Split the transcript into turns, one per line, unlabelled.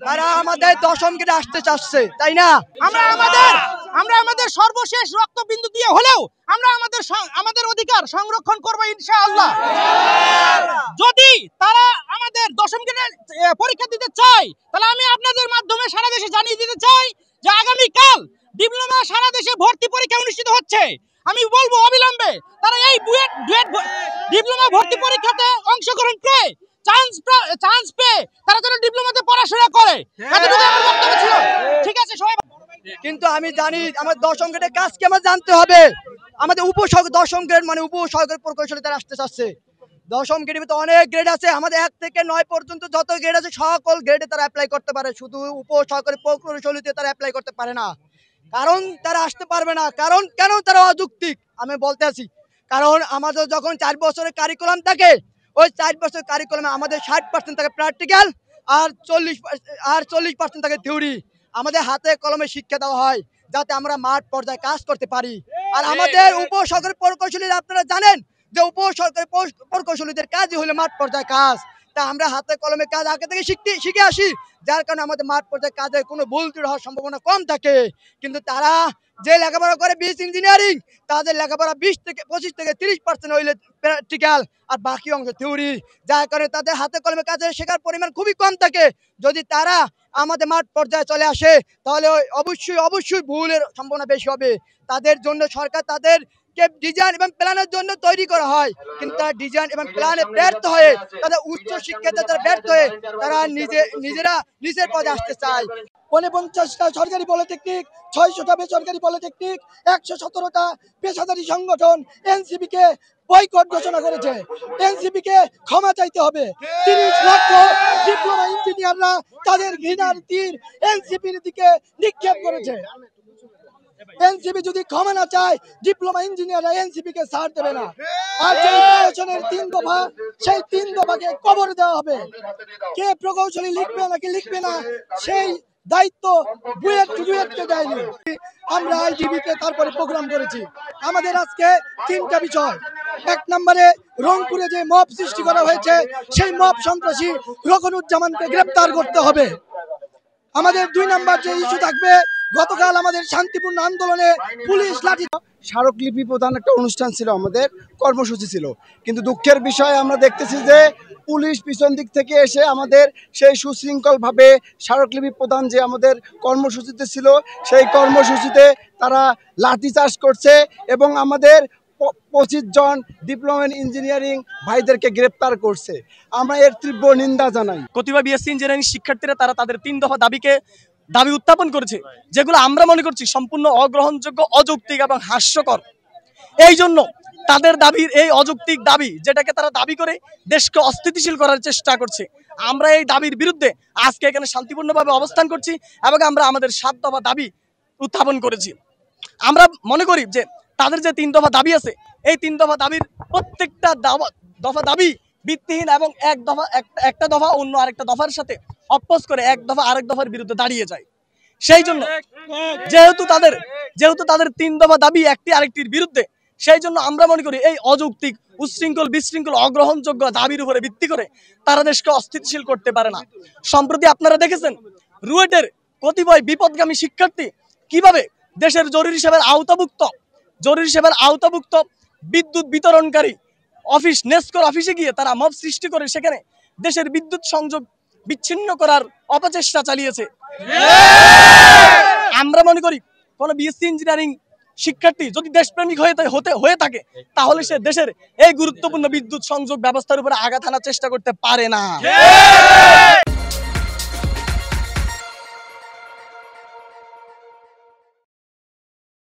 তারা আমাদের দশম গেটে আসতে চাচ্ছে, তাই না?
আমরা আমাদের সর্বশেষ রক্তবিন্দু দিয়ে হলেও আমরা আমাদের অধিকার সংরক্ষণ করব ইনশাআল্লাহ। যদি তারা আমাদের দশম গেটে পরীক্ষা দিতে চায়, তাহলে আমি আপনাদের মাধ্যমে সারা দেশে জানিয়ে দিতে চাই যে আগামীকাল ডিপ্লোমা সারা দেশে ভর্তি পরীক্ষা অনুষ্ঠিত হচ্ছে। আমি বলবো অবিলম্বে তারা এই ডুয়েট ডিপ্লোমা ভর্তি পরীক্ষাতে অংশগ্রহণ করে চান্স পেয়ে তারা যেন ডিপ্লোমাতে পড়াশোনা করে। এতটুকু আমার বক্তব্য ছিল। ঠিক আছে সবাই।
কিন্তু আমি জানি আমার দশম গ্রেডের কাজ কি আমার জানতে হবে। আমাদের দশম গ্রেড মানে উপসহকারী প্রকৌশলী তারা আসতে চাচ্ছে। দশম গ্রেডের ভিতরে অনেক গ্রেড আছে, আমাদের 1 থেকে 9 পর্যন্ত যত গ্রেড আছে সকল গ্রেডে তারা অ্যাপ্লাই করতে পারে, শুধু উপসহকারী প্রকৌশলীতে তারা অ্যাপ্লাই করতে পারে না। কারণ তারা আসতে পারবে না। কারণ কেন তারা অযৌক্তিক আমি বলতে আছি। কারণ আমাদের যখন 4 বছরের কারিকুলাম থাকে, ওই 4 বছরের কারিকুলামে আমাদের 60% থাকে প্র্যাকটিক্যাল আর 40% থাকে থিওরি। আমাদের হাতে কলমে শিক্ষা দেওয়া হয় যাতে আমরা মাঠ পর্যায়ে কাজ করতে পারি। আর আমাদের উপসহকারী প্রকৌশলীরা আপনারা জানেন যে উপসহকারী প্রকৌশলীদের কাজই হলো মাঠ পর্যায়ে কাজ। তা আমরা হাতে কলমে কাজ আগে থেকে শিখে আসি, যার কারণে আমাদের মাঠ পর্যায়ে কাজে কোনো ভুল ত্রুটি হওয়ার সম্ভাবনা কম থাকে। কিন্তু তারা যে লেখাপড়া করে বিএস ইঞ্জিনিয়ারিং, তাদের লেখাপড়া 25 থেকে 30% হইলে প্র্যাকটিক্যাল আর বাকি অংশ থিওরি, যার কারণে তাদের হাতে কলমে কাজে শেখার পরিমাণ খুবই কম থাকে। যদি তারা আমাদের মাঠ পর্যায়ে চলে আসে তাহলে অবশ্যই ভুলের সম্ভাবনা বেশি হবে। তাদের জন্য সরকার তাদের ডিজাইন এবং প্ল্যানের জন্য তৈরি করা হয়, কিন্তু তারা ডিজাইন এবং প্ল্যানে ব্যর্থ হয়ে তাদের উচ্চ শিক্ষাতে তারা ব্যর্থ হয়ে তারা নিজেরা নিচের পদে আসতে চায়। 49টা সরকারি পলিটেকনিক, 600টা বেসরকারি পলিটেকনিক, 117টা পেশাদারী সংগঠন এনসিপি কে বয়কট ঘোষণা করেছে। এনসিপি কে ক্ষমা চাইতে হবে। 30 লক্ষ ডিপ্লোমা ইঞ্জিনিয়াররা তাদের ঘৃণার তীর এনসিপির দিকে নিক্ষেপ করেছে। এনসিপি যদি ক্ষমা না চায়, ডিপ্লোমা ইঞ্জিনিয়াররা এনসিপি কে ছাড় দেবে না। আর যে প্রকৌশলের 3 দফা, সেই 3 দফাকে কবর দেওয়া হবে। কে প্রকৌশলী লিখবে নাকি লিখবে না সেই দায়িত্ব বুয়েটকে দেয়নি। আমরা আইডিবি কে তারপরে প্রোগ্রাম করেছি। আমাদের আজকে 3টা বিষয়। 1 নম্বরে রংপুরে যে মব সৃষ্টি করা হয়েছে, সেই মব সন্ত্রাসী রকনুজ্জামানকে গ্রেপ্তার করতে হবে। আমাদের 2 নম্বর যে ইস্যু থাকবে, গতকাল আমাদের শান্তিপূর্ণ আন্দোলনে পুলিশ লাঠি
স্মারকলিপি প্রদান একটা অনুষ্ঠান ছিল, আমাদের কর্মসূচি ছিল। কিন্তু দুঃখের বিষয় আমরা দেখতেছি যে পুলিশ পিছন দিক থেকে এসে আমাদের সেই সুশৃঙ্খলভাবে স্মারকলিপি প্রদান যে আমাদের কর্মসূচিতে ছিল, সেই কর্মসূচিতে তারা লাঠিচার্জ করছে এবং আমাদের 25 জন ডিপ্লোমা ইঞ্জিনিয়ারিং ভাইদেরকে গ্রেপ্তার করছে। আমরা এর তীব্র নিন্দা জানাই।
কতিপয় বিএসসি ইঞ্জিনিয়ারিং শিক্ষার্থীরা তাদের 3 দফা দাবি উত্থাপন করেছে, যেগুলো আমরা মনে করছি সম্পূর্ণ অগ্রহণযোগ্য, অযৌক্তিক এবং হাস্যকর। এই জন্য তাদের দাবির এই অযৌক্তিক দাবি, যেটাকে তারা দাবি করে দেশকে অস্থিতিশীল করার চেষ্টা করছে, আমরা এই দাবির বিরুদ্ধে আজকে এখানে শান্তিপূর্ণভাবে অবস্থান করছি এবং আমরা আমাদের 7 দফা দাবি উত্থাপন করেছি। আমরা মনে করি যে তাদের যে 3 দফা দাবি আছে, এই 3 দফা দাবির প্রত্যেকটা দফা দাবি ভিত্তিহীন এবং একটা দফা অন্য আরেকটা দফার সাথে অপোজ করে এক দফা আরেক দফার বিরুদ্ধে দাঁড়িয়ে যায়। সেই জন্য যেহেতু তাদের 3 দফা দাবি একটি আরেকটির বিরুদ্ধে, সেই জন্য আমরা মনে করি এই অযৌক্তিক, উচ্ছৃঙ্খল, বিশৃঙ্খল, অগ্রহণযোগ্য দাবির উপরে ভিত্তি করে তারা দেশকে অস্থিতিশীল করতে পারে না। সম্প্রতি আপনারা দেখেছেন রুয়েটের কতিপয় বিপদগামী শিক্ষার্থী কিভাবে দেশের জরুরি সেবার আওতাভুক্ত বিদ্যুৎ বিতরণকারী অফিস নেসকোর অফিসে গিয়ে তারা মব সৃষ্টি করে সেখানে দেশের বিদ্যুৎ সংযোগ বিচ্ছিন্ন করার অপচেষ্টা চালিয়েছে। আমরা মনে করি কোন বিএসসি ইঞ্জিনিয়ারিং শিক্ষার্থী যদি দেশপ্রেমিক হয়ে থাকে, তাহলে সে দেশের এই গুরুত্বপূর্ণ বিদ্যুৎ সংযোগ ব্যবস্থার উপরে আঘাত হানার চেষ্টা করতে পারে না।